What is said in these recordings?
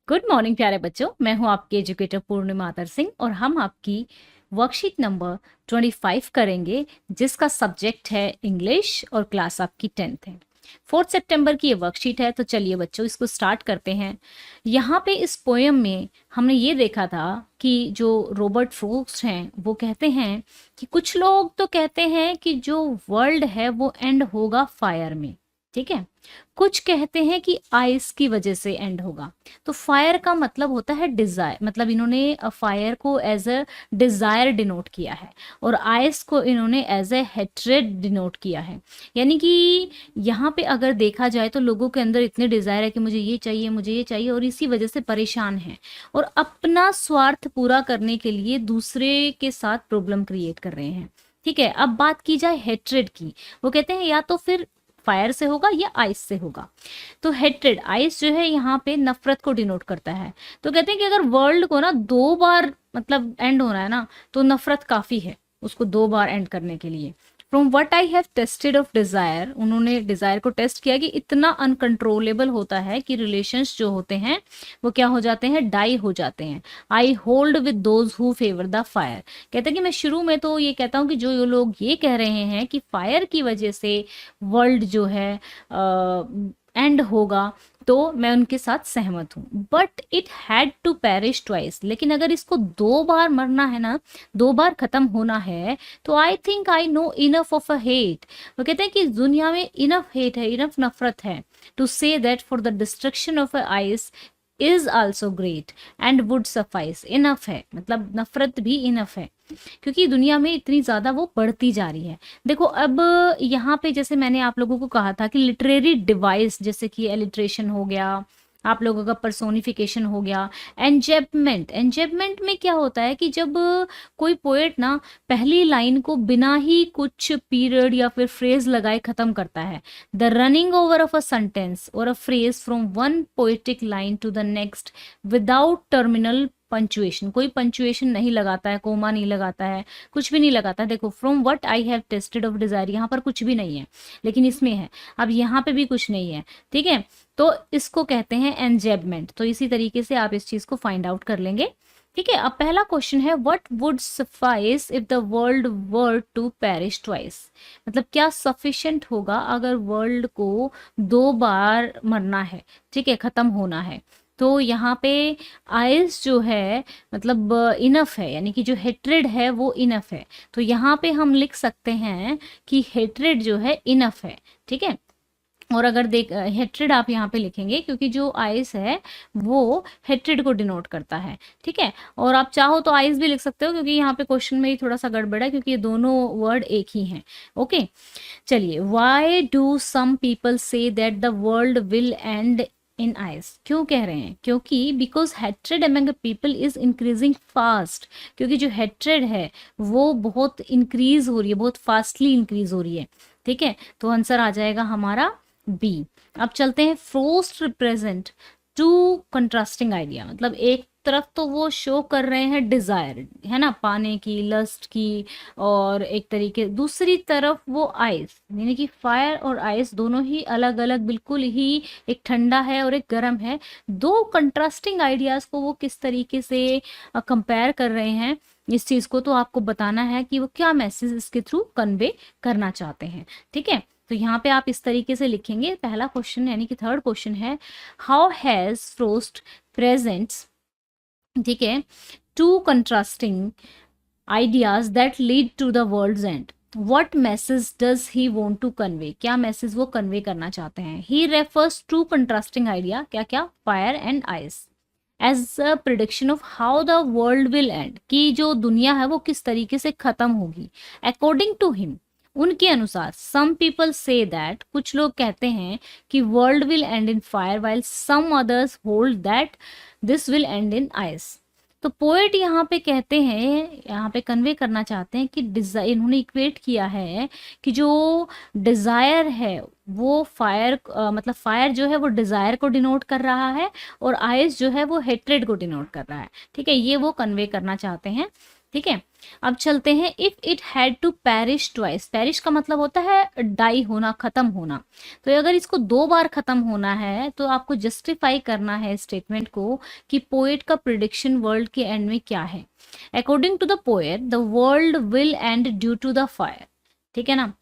Good morning प्यारे बच्चों, मैं हूं आपकी एजुकेटर पूर्णिमा आदर सिंह और हम आपकी वर्कशीट नंबर 25 करेंगे जिसका सब्जेक्ट है इंग्लिश और क्लास आपकी 10th है। 4 सितंबर की ये वर्कशीट है, तो चलिए बच्चों इसको स्टार्ट करते हैं। यहाँ पे इस पोएम में हमने ये देखा था कि जो रॉबर्ट फ्रोस्ट हैं वो कहते हैं कि कुछ लोग तो कहते हैं कि जो वर्ल्ड है वो एंड होगा फायर में, ठीक है। कुछ कहते हैं कि आइस की वजह से एंड होगा। तो फायर का मतलब होता है डिजायर, मतलब इन्होंने फायर को एज अ डिजायर डिनोट किया है और आइस को इन्होंने एज ए हेट्रेड डिनोट किया है। यानी कि यहाँ पे अगर देखा जाए तो लोगों के अंदर इतने डिजायर है कि मुझे ये चाहिए, मुझे ये चाहिए, और इसी वजह से परेशान है और अपना स्वार्थ पूरा करने के लिए दूसरे के साथ प्रॉब्लम क्रिएट कर रहे हैं, ठीक है। अब बात की जाए हेट्रेड की, वो कहते हैं या तो फिर फायर से होगा या आइस से होगा। तो हेट्रेड, आइस जो है यहाँ पे नफरत को डिनोट करता है। तो कहते हैं कि अगर वर्ल्ड को ना 2 बार मतलब एंड होना है ना, तो नफरत काफी है उसको 2 बार एंड करने के लिए। From what I have tested of desire, उन्होंने डिजायर को टेस्ट किया कि इतना अनकंट्रोलेबल होता है कि रिलेशंस जो होते हैं वो क्या हो जाते हैं, डाई हो जाते हैं। I hold with those who favour the fire, कहते हैं कि मैं शुरू में तो ये कहता हूँ कि जो लोग ये कह रहे हैं कि फायर की वजह से वर्ल्ड जो है एंड होगा, तो मैं उनके साथ सहमत हूँ। But it had to perish twice, लेकिन अगर इसको 2 बार मरना है ना, 2 बार खत्म होना है, तो I think I know enough of a hate, वो कहते हैं कि दुनिया में इनफ हेट है, इनफ नफरत है, to say that for the destruction of a ice is also great and would suffice. Enough है मतलब नफरत भी इनफ है, क्योंकि दुनिया में इतनी ज्यादा वो बढ़ती जा रही है। देखो अब यहाँ पे जैसे मैंने आप लोगों को कहा था कि लिटरेरी डिवाइस, जैसे कि एलिट्रेशन हो गया, आप लोगों का पर्सोनिफिकेशन हो गया, एंजेबमेंट। एंजेबमेंट में क्या होता है कि जब कोई पोएट ना पहली लाइन को बिना ही कुछ पीरियड या फिर फ्रेज लगाए खत्म करता है, the running over of a sentence और a phrase from one poetic line to the next without terminal punctuation, कोई पंचुएशन नहीं लगाता है, कोमा नहीं लगाता है, कुछ भी नहीं लगाता है। देखो from what I have tested of desire, यहाँ पर कुछ भी नहीं है लेकिन इसमें है, अब यहाँ पे भी कुछ नहीं है, ठीक है। तो इसको कहते हैं एंजेबमेंट। तो इसी तरीके से आप इस चीज को फाइंड आउट कर लेंगे, ठीक है। अब पहला क्वेश्चन है what would suffice if the world were to perish twice, मतलब क्या सफिशिएंट होगा अगर वर्ल्ड को 2 बार मरना है, ठीक है, खत्म होना है। तो यहाँ पे आइस जो है मतलब इनफ है, यानी कि जो हेट्रेड है वो इनफ है। तो यहाँ पे हम लिख सकते हैं कि हेट्रेड जो है इनफ है, ठीक है। और अगर देख हेट्रेड आप यहाँ पे लिखेंगे क्योंकि जो आइस है वो हेट्रेड को डिनोट करता है, ठीक है। और आप चाहो तो आइस भी लिख सकते हो क्योंकि यहाँ पे क्वेश्चन में ही थोड़ा सा गड़बड़ है क्योंकि ये दोनों वर्ड एक ही हैं, ओके। चलिए, why do some people say that the world will end in ice, क्यों कह रहे हैं, क्योंकि because hatred among people is increasing fast, क्योंकि जो हेट्रेड है वो बहुत इंक्रीज हो रही है, बहुत फास्टली इंक्रीज हो रही है, ठीक है। तो आंसर आ जाएगा हमारा बी। अब चलते हैं, Frost represent two contrasting idea, मतलब एक तरफ तो वो शो कर रहे हैं डिजायर है ना, पाने की, लस्ट की, और एक तरीके दूसरी तरफ वो आइस, यानी कि फायर और आइस दोनों ही अलग अलग, बिल्कुल ही एक ठंडा है और एक गर्म है। दो कंट्रास्टिंग आइडियाज को वो किस तरीके से कंपेयर कर रहे हैं, इस चीज को तो आपको बताना है कि वो क्या मैसेज इसके थ्रू कन्वे करना चाहते हैं, ठीक है। तो यहाँ पे आप इस तरीके से लिखेंगे। पहला क्वेश्चन यानी कि थर्ड क्वेश्चन है, हाउ हैज फ्रोस्ट प्रेजेंट्स, ठीक है, two contrasting ideas that lead to the world's end, what message does he want to convey, क्या मैसेज वो कन्वे करना चाहते हैं। He refers to contrasting idea, क्या क्या, fire and ice, as a prediction of how the world will end, कि जो दुनिया है वो किस तरीके से खत्म होगी। अकॉर्डिंग टू हिम, उनके अनुसार, सम पीपल से दैट, कुछ लोग कहते हैं कि world will end in fire while some others hold that this will end in ice. तो पोएट यहाँ पे कहते हैं, यहाँ पे कन्वे करना चाहते हैं कि डिजायर, इन्होंने इक्वेट किया है कि जो डिजायर है वो फायर मतलब फायर जो है वो डिजायर को डिनोट कर रहा है और आइस जो है वो हेट्रेड को डिनोट कर रहा है, ठीक है, ये वो कन्वे करना चाहते हैं। ठीक है। अब चलते हैं, if it had to perish twice, perish का मतलब होता है डाई होना, खत्म होना। तो अगर इसको 2 बार खत्म होना है तो आपको जस्टिफाई करना है स्टेटमेंट को कि पोएट का प्रिडिक्शन वर्ल्ड के एंड में क्या है। According to the poet the world will end due to the fire, ठीक है ना।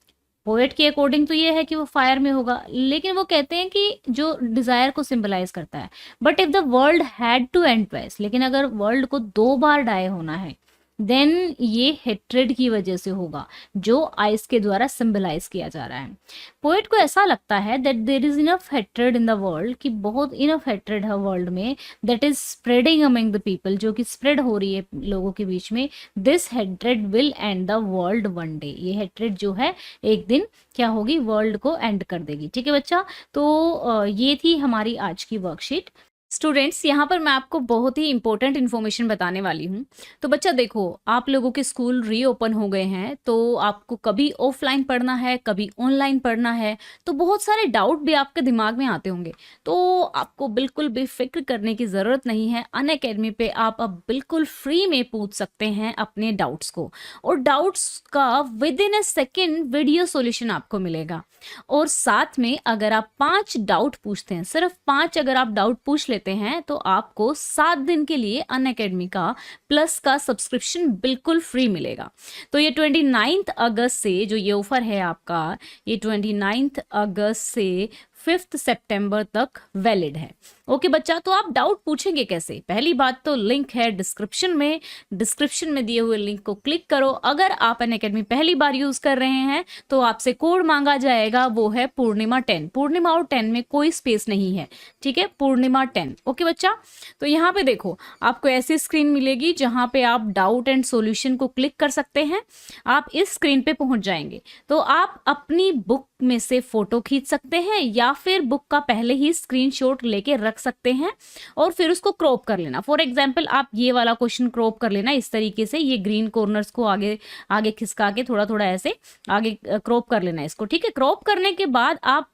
पोएट के अकॉर्डिंग तो ये है कि वो फायर में होगा, लेकिन वो कहते हैं कि जो डिजायर को सिंबलाइज करता है। But if the world had to end twice, लेकिन अगर वर्ल्ड को 2 बार डाई होना है देन ये हेट्रेड की वजह से होगा, जो आइस के द्वारा सिंबलाइज किया जा रहा है। पोएट को ऐसा लगता है that there is enough hatred in the world, कि बहुत इनफ हेट्रेड है वर्ल्ड में, that is spreading among the people, जो कि स्प्रेड हो रही है लोगों के बीच में। This hatred will and the world one day, ये हेट्रेड जो है एक दिन क्या होगी, वर्ल्ड को एंड कर देगी। ठीक है बच्चा, तो ये थी हमारी आज की वर्कशीट। स्टूडेंट्स, यहाँ पर मैं आपको बहुत ही इंपॉर्टेंट इन्फॉर्मेशन बताने वाली हूँ। तो बच्चा देखो, आप लोगों के स्कूल रीओपन हो गए हैं, तो आपको कभी ऑफलाइन पढ़ना है, कभी ऑनलाइन पढ़ना है, तो बहुत सारे डाउट भी आपके दिमाग में आते होंगे। तो आपको बिल्कुल भी फिक्र करने की ज़रूरत नहीं है। अनअकैडमी पे आप अब बिल्कुल फ्री में पूछ सकते हैं अपने डाउट्स को, और डाउट्स का with in A second video solution आपको मिलेगा। और साथ में अगर आप 5 डाउट पूछते हैं, सिर्फ 5 अगर आप डाउट पूछ लेते हैं, तो आपको 7 दिन के लिए अनअकैडमी का प्लस का सब्सक्रिप्शन बिल्कुल फ्री मिलेगा। तो ये 29 अगस्त से जो ये ऑफर है आपका, ये 29 अगस्त से 5 सितंबर तक वैलिड है। ओके बच्चा, तो आप डाउट पूछेंगे कैसे? पहली बात तो लिंक है डिस्क्रिप्शन में, डिस्क्रिप्शन में दिए हुए लिंक को क्लिक करो। अगर आप अनअकैडमी पहली बार यूज कर रहे हैं तो आपसे कोड मांगा जाएगा, वो है पूर्णिमा 10। पूर्णिमा और 10 में कोई स्पेस नहीं है, ठीक है, पूर्णिमा 10। ओके बच्चा, तो यहाँ पे देखो आपको ऐसी स्क्रीन मिलेगी जहाँ पे आप डाउट एंड सॉल्यूशन को क्लिक कर सकते हैं। आप इस स्क्रीन पे पहुंच जाएंगे तो आप अपनी बुक में से फोटो खींच सकते हैं, या फिर बुक का पहले ही स्क्रीनशॉट लेके रख सकते हैं और फिर उसको क्रॉप कर लेना। फॉर एग्जांपल आप ये वाला क्वेश्चन क्रॉप कर लेना इस तरीके से, ये ग्रीन कॉर्नर्स को आगे आगे खिसका के थोड़ा थोड़ा ऐसे आगे क्रॉप कर लेना इसको। ठीक है, क्रॉप करने के बाद आप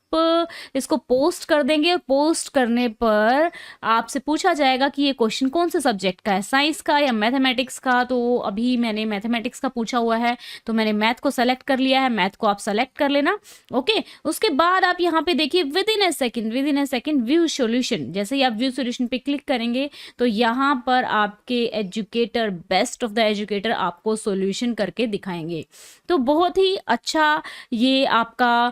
इसको पोस्ट कर देंगे, और पोस्ट करने पर आपसे पूछा जाएगा कि ये क्वेश्चन कौन से सब्जेक्ट का है, साइंस का या मैथमेटिक्स का। तो अभी मैंने मैथमेटिक्स का पूछा हुआ है तो मैंने मैथ को सेलेक्ट कर लिया है, मैथ को आप सेलेक्ट कर लेना। ओके, उसके बाद आप यहाँ पे देखिए with in A second view solution. जैसे ही आप व्यू सॉल्यूशन पे क्लिक करेंगे तो यहाँ पर आपके educator, best of the educator आपको सॉल्यूशन करके दिखाएंगे। तो बहुत ही अच्छा ये आपका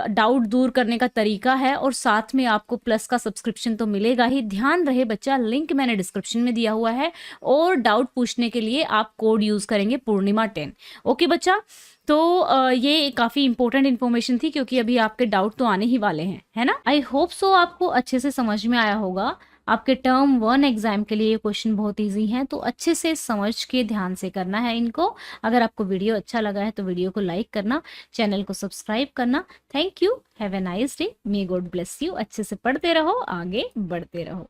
डाउट दूर करने का तरीका है, और साथ में आपको प्लस का सब्सक्रिप्शन तो मिलेगा ही। ध्यान रहे बच्चा, लिंक मैंने डिस्क्रिप्शन में दिया हुआ है, और डाउट पूछने के लिए आप कोड यूज करेंगे पूर्णिमा 10। ओके बच्चा, तो ये काफ़ी इंपॉर्टेंट इन्फॉर्मेशन थी, क्योंकि अभी आपके डाउट तो आने ही वाले हैं, है ना। आई होप सो आपको अच्छे से समझ में आया होगा। आपके टर्म 1 एग्जाम के लिए ये क्वेश्चन बहुत इजी हैं, तो अच्छे से समझ के ध्यान से करना है इनको। अगर आपको वीडियो अच्छा लगा है तो वीडियो को लाइक करना, चैनल को सब्सक्राइब करना। Thank you, have a nice day, may God bless you. अच्छे से पढ़ते रहो, आगे बढ़ते रहो।